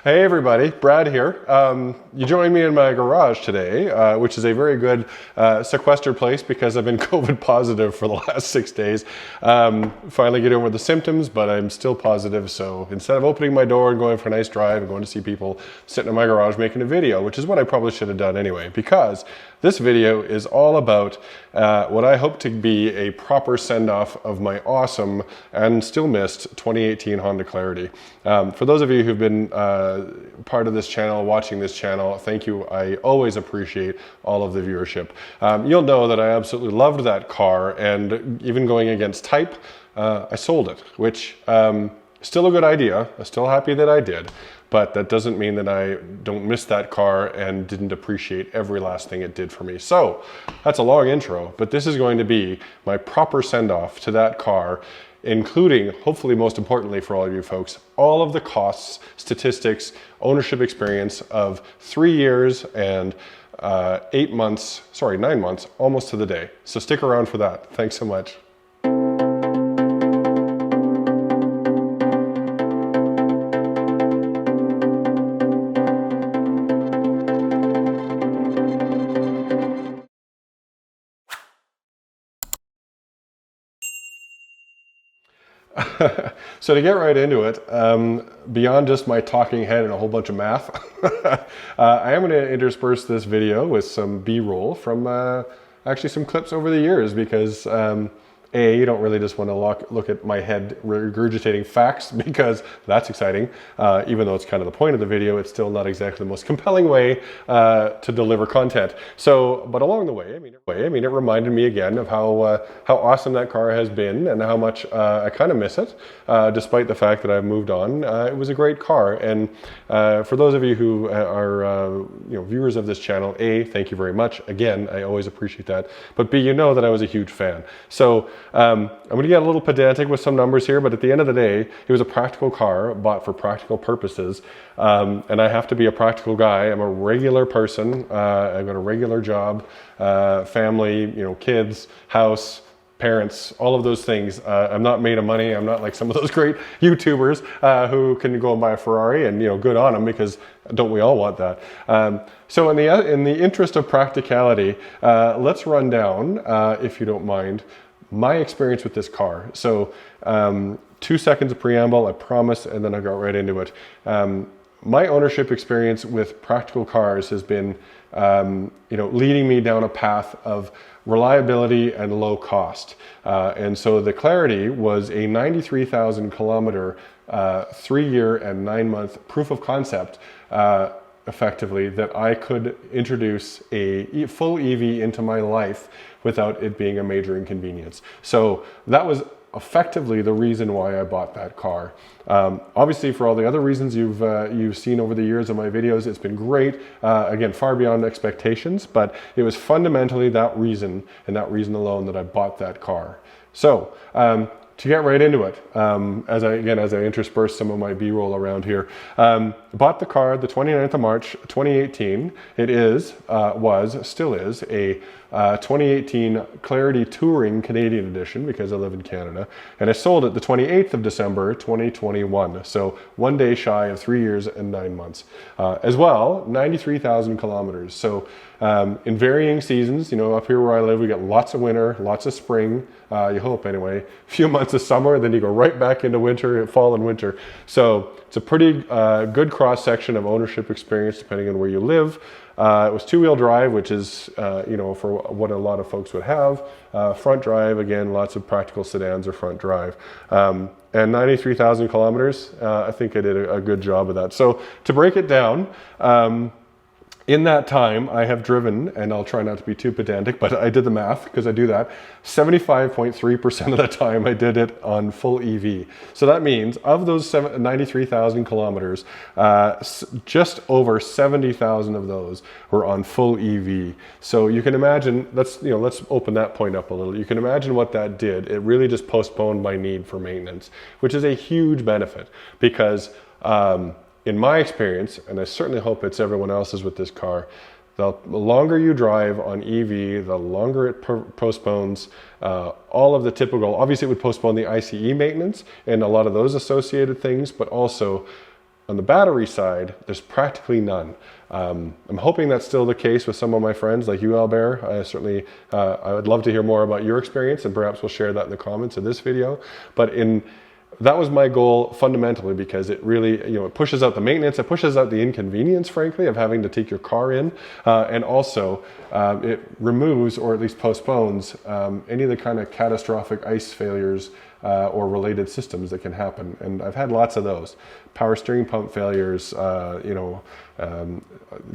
Hey everybody, Brad here. You joined me in my garage today, which is a very good sequestered place because I've been COVID positive for the last 6 days. Finally getting over the symptoms, but I'm still positive. So instead of opening my door and going for a nice drive and going to see people, sitting in my garage making a video, which is what I probably should have done anyway, because this video is all about what I hope to be a proper send-off of my awesome and still missed 2018 Honda Clarity. For those of you who've been part of this channel, watching this channel, thank you. I always appreciate all of the viewership. You'll know that I absolutely loved that car, and even going against type, I sold it, which still a good idea. I'm still happy that I did, but that doesn't mean that I don't miss that car and didn't appreciate every last thing it did for me. So that's a long intro, but this is going to be my proper send-off to that car, including, hopefully most importantly for all of you folks, all of the costs, statistics, ownership experience of 3 years and 9 months, almost to the day. So stick around for that. Thanks so much. So to get right into it, beyond just my talking head and a whole bunch of math, I am going to intersperse this video with some B-roll from actually some clips over the years, because you don't really just want to look at my head regurgitating facts, because that's exciting. Even though it's kind of the point of the video, it's still not exactly the most compelling way to deliver content. So, but along the way, it reminded me again of how awesome that car has been and how much I kind of miss it, despite the fact that I've moved on. It was a great car, and for those of you who are viewers of this channel, A, thank you very much. Again, I always appreciate that. But B, you know that I was a huge fan. So I'm going to get a little pedantic with some numbers here, but at the end of the day, it was a practical car bought for practical purposes. And I have to be a practical guy. I'm a regular person. I've got a regular job, family, kids, house, parents, all of those things. I'm not made of money. I'm not like some of those great YouTubers who can go and buy a Ferrari, and good on them, because don't we all want that? So in the interest of practicality, let's run down, if you don't mind, my experience with this car. So 2 seconds of preamble, I promise, and then I go right into it. My ownership experience with practical cars has been, leading me down a path of reliability and low cost. And so the Clarity was a 93,000 kilometer, 3 year and 9 month proof of concept, effectively, that I could introduce a full EV into my life without it being a major inconvenience. So that was effectively the reason why I bought that car. Obviously, for all the other reasons you've seen over the years of my videos, it's been great. Again, far beyond expectations, but it was fundamentally that reason, and that reason alone, that I bought that car. So to get right into it, as I intersperse some of my B-roll around here, bought the car the 29th of March 2018. It still is a 2018 Clarity Touring Canadian Edition, because I live in Canada, and I sold it the 28th of December 2021, so 1 day shy of 3 years and 9 months. As well, 93,000 kilometers. So in varying seasons, up here where I live, we get lots of winter, lots of spring, you hope anyway, a few months of summer, then you go right back into winter, fall and winter. So it's a pretty good cross-section of ownership experience depending on where you live. It was 2-wheel drive, which is, for what a lot of folks would have. Front drive, again, lots of practical sedans are front drive. And 93,000 kilometers, I think I did a good job of that. So to break it down, in that time, I have driven, and I'll try not to be too pedantic, but I did the math, because I do that, 75.3% of the time I did it on full EV. So that means of those 93,000 kilometers, just over 70,000 of those were on full EV. So you can imagine, let's open that point up a little. You can imagine what that did. It really just postponed my need for maintenance, which is a huge benefit, because in my experience, and I certainly hope it's everyone else's with this car, the longer you drive on EV, the longer it postpones all of the typical, obviously it would postpone the ICE maintenance and a lot of those associated things, but also On the battery side, there's practically none. I'm hoping that's still the case with some of my friends like you, Albert. I would love to hear more about your experience, and perhaps we'll share that in the comments of this video. But that was my goal fundamentally, because it really, it pushes out the maintenance, it pushes out the inconvenience, frankly, of having to take your car in, and also it removes, or at least postpones, any of the kind of catastrophic ice failures or related systems that can happen. And I've had lots of those. Power steering pump failures,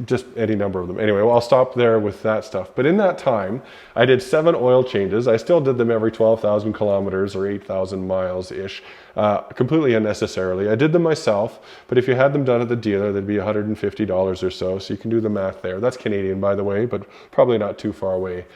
just any number of them. Anyway, well, I'll stop there with that stuff. But in that time, I did 7 oil changes. I still did them every 12,000 kilometers or 8,000 miles-ish, completely unnecessarily. I did them myself, but if you had them done at the dealer, they'd be $150 or so. So you can do the math there. That's Canadian, by the way, but probably not too far away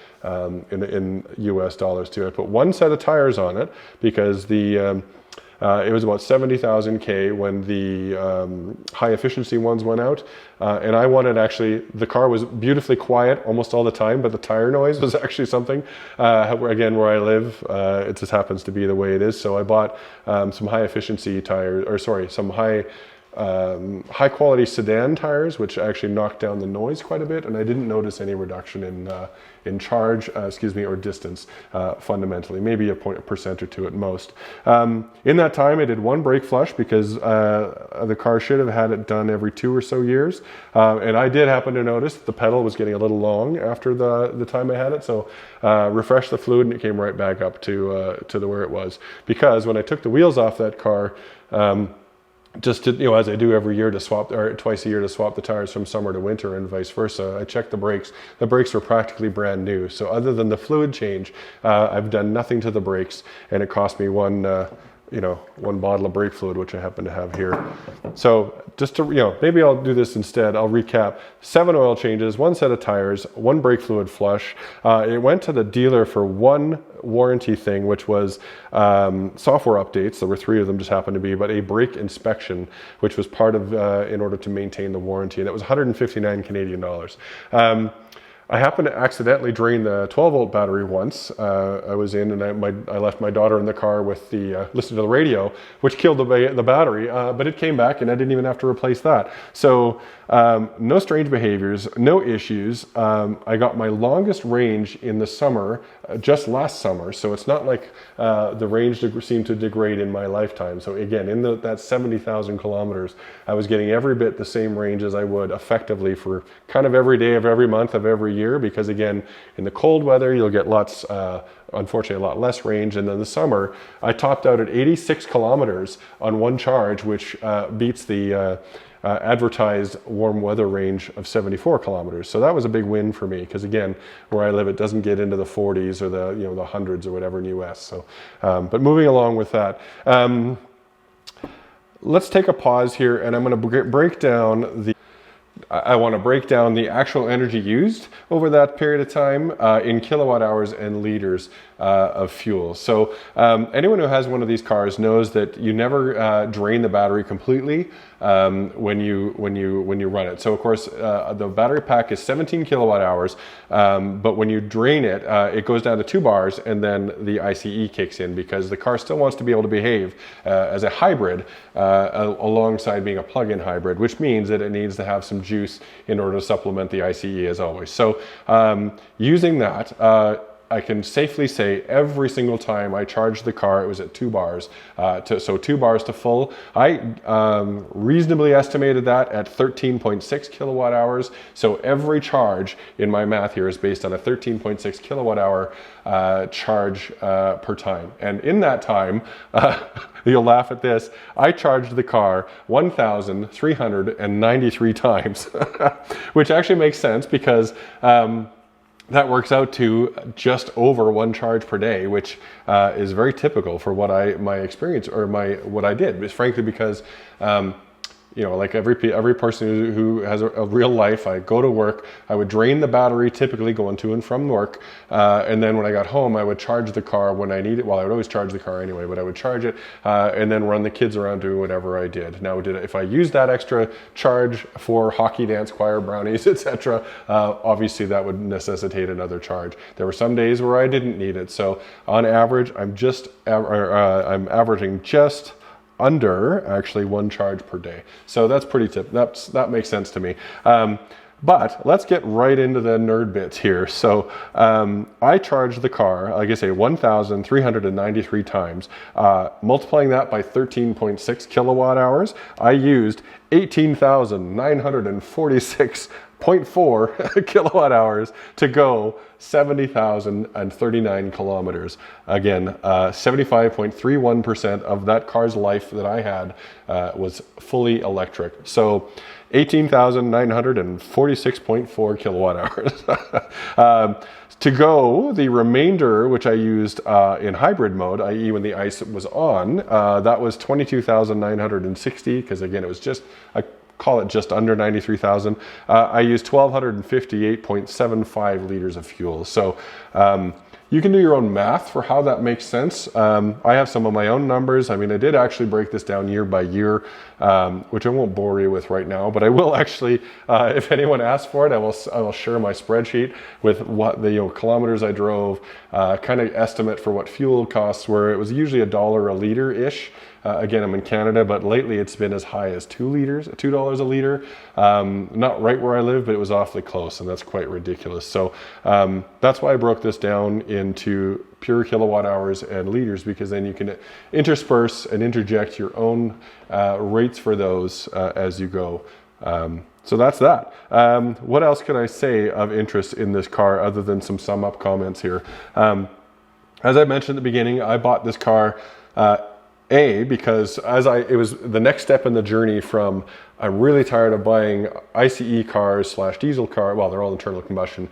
in US dollars too. I put 1 set of tires on it because it was about 70,000 K when the high efficiency ones went out. And I wanted, actually, the car was beautifully quiet almost all the time, but the tire noise was actually something, again, where I live, it just happens to be the way it is. So I bought some high efficiency tires, or sorry, some high quality sedan tires, which actually knocked down the noise quite a bit, and I didn't notice any reduction in charge, or distance, fundamentally, maybe a percent or two at most. In that time, I did 1 brake flush because the car should have had it done every 2 or so years, and I did happen to notice the pedal was getting a little long after the time I had it, so refreshed the fluid and it came right back up to where it was. Because when I took the wheels off that car, just to, as I do every year, to swap, or twice a year, to swap the tires from summer to winter and vice versa, I checked the brakes. The brakes were practically brand new. So other than the fluid change, I've done nothing to the brakes, and it cost me one bottle of brake fluid, which I happen to have here. So just to, maybe I'll do this instead. I'll recap: 7 oil changes, 1 set of tires, 1 brake fluid flush. It went to the dealer for 1 warranty thing, which was software updates. There were 3 of them, just happened to be, but a brake inspection, which was part of, in order to maintain the warranty. And that was 159 Canadian dollars. I happened to accidentally drain the 12-volt battery once. I was in, and I left my daughter in the car with listening to the radio, which killed the battery, but it came back, and I didn't even have to replace that. So no strange behaviors, no issues. I got my longest range in the summer, just last summer, so it's not like the range seemed to degrade in my lifetime. So again, in that 70,000 kilometers, I was getting every bit the same range as I would effectively for kind of every day of every month of every year, because again, in the cold weather, you'll get lots, unfortunately, a lot less range. And then the summer, I topped out at 86 kilometers on 1 charge, which beats the advertised warm weather range of 74 kilometers. So that was a big win for me, because again, where I live, it doesn't get into the 40s or the hundreds or whatever in US. So, but moving along with that, let's take a pause here, and I'm going to break down I want to break down the actual energy used over that period of time in kilowatt hours and liters of fuel. So anyone who has one of these cars knows that you never drain the battery completely when you run it. So of course the battery pack is 17 kilowatt hours, but when you drain it, it goes down to 2 bars, and then the ICE kicks in, because the car still wants to be able to behave as a hybrid alongside being a plug-in hybrid, which means that it needs to have some juice in order to supplement the ICE, as always. So using that, I can safely say every single time I charged the car, it was at 2 bars. So 2 bars to full. I reasonably estimated that at 13.6 kilowatt hours. So every charge in my math here is based on a 13.6 kilowatt hour charge per time. And in that time, you'll laugh at this, I charged the car 1,393 times, which actually makes sense, because that works out to just over 1 charge per day, which is very typical for what my experience, or what I did. It's frankly because like every person who has a real life, I go to work, I would drain the battery, typically going to and from work, and then when I got home, I would charge the car when I needed. Well, I would always charge the car anyway, but I would charge it and then run the kids around doing whatever I did. Now, if I used that extra charge for hockey, dance, choir, brownies, etc., obviously that would necessitate another charge. There were some days where I didn't need it, so on average, I'm averaging just under actually 1 charge per day. So that's pretty that makes sense to me. But let's get right into the nerd bits here. So I charged the car, like I say, 1,393 times. Multiplying that by 13.6 kilowatt hours, I used 18,946.4 kilowatt hours to go 70,039 kilometers. Again, 75.31% of that car's life that I had was fully electric. So 18,946.4 kilowatt hours. To go, the remainder, which I used in hybrid mode, i.e. when the ice was on, that was 22,960, because again, it was just, I call it just under 93,000. I used 1,258.75 liters of fuel. So you can do your own math for how that makes sense. I have some of my own numbers. I mean, I did actually break this down year by year, which I won't bore you with right now, but I will actually, if anyone asks for it, I will share my spreadsheet with what the kilometers I drove, kind of estimate for what fuel costs were. It was usually $1 a liter-ish. Again, I'm in Canada, but lately it's been as high as $2 a liter. Not right where I live, but it was awfully close, and that's quite ridiculous. So that's why I broke this down into pure kilowatt hours and liters, because then you can intersperse and interject your own rates for those as you go. So that's that. What else can I say of interest in this car other than some sum up comments here? As I mentioned at the beginning, I bought this car because it was the next step in the journey from I'm really tired of buying ICE cars / diesel car, well, they're all internal combustion,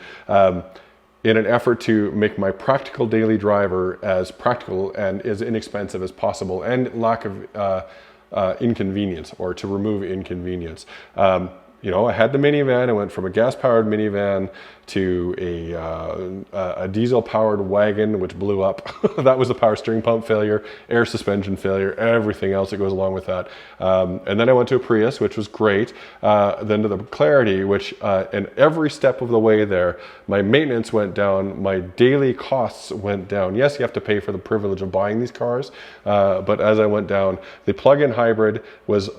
in an effort to make my practical daily driver as practical and as inexpensive as possible, and lack of inconvenience, or to remove inconvenience. I had the minivan. I went from a gas-powered minivan to a diesel-powered wagon, which blew up. That was the power steering pump failure, air suspension failure, everything else that goes along with that. And then I went to a Prius, which was great. Then to the Clarity, which in every step of the way there, my maintenance went down, my daily costs went down. Yes, you have to pay for the privilege of buying these cars, but as I went down, the plug-in hybrid was,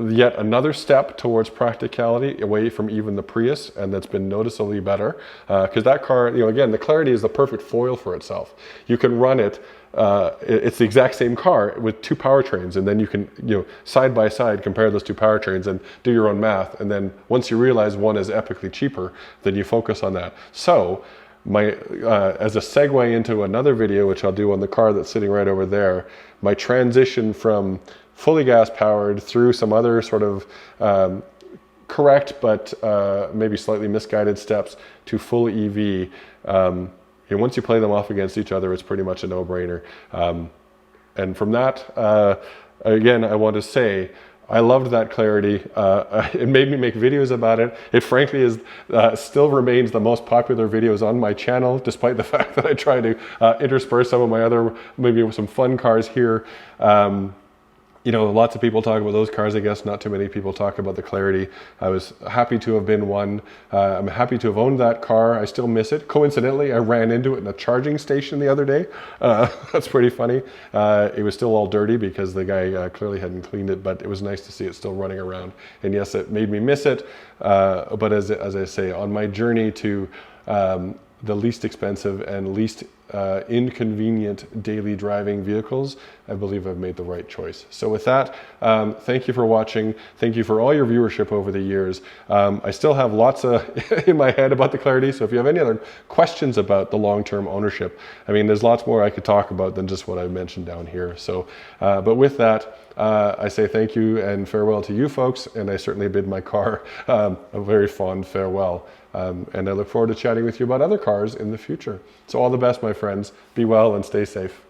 yet another step towards practicality away from even the Prius, and that's been noticeably better, because that car, again, the Clarity is the perfect foil for itself. You can run it, it's the exact same car with 2 powertrains, and then you can, side by side compare those 2 powertrains and do your own math, and then once you realize one is epically cheaper, then you focus on that. So as a segue into another video, which I'll do on the car that's sitting right over there, my transition from fully gas powered through some other sort of correct but maybe slightly misguided steps to full EV. And once you play them off against each other, it's pretty much a no-brainer. And from that, again, I want to say, I loved that Clarity. It made me make videos about it. It frankly is still remains the most popular videos on my channel, despite the fact that I try to intersperse some of my other, maybe some fun cars here. Lots of people talk about those cars. I guess not too many people talk about the Clarity. I was happy to have been one. I'm happy to have owned that car. I still miss it. Coincidentally, I ran into it in a charging station the other day. That's pretty funny. It was still all dirty because the guy clearly hadn't cleaned it, but it was nice to see it still running around. And yes, it made me miss it. But as I say, on my journey to the least expensive and least inconvenient daily driving vehicles, I believe I've made the right choice. So with that, thank you for watching. Thank you for all your viewership over the years. I still have lots in my head about the Clarity, so if you have any other questions about the long-term ownership, I mean, there's lots more I could talk about than just what I mentioned down here. So, but with that, I say thank you and farewell to you folks, and I certainly bid my car a very fond farewell. And I look forward to chatting with you about other cars in the future. So all the best, my friends. Be well and stay safe.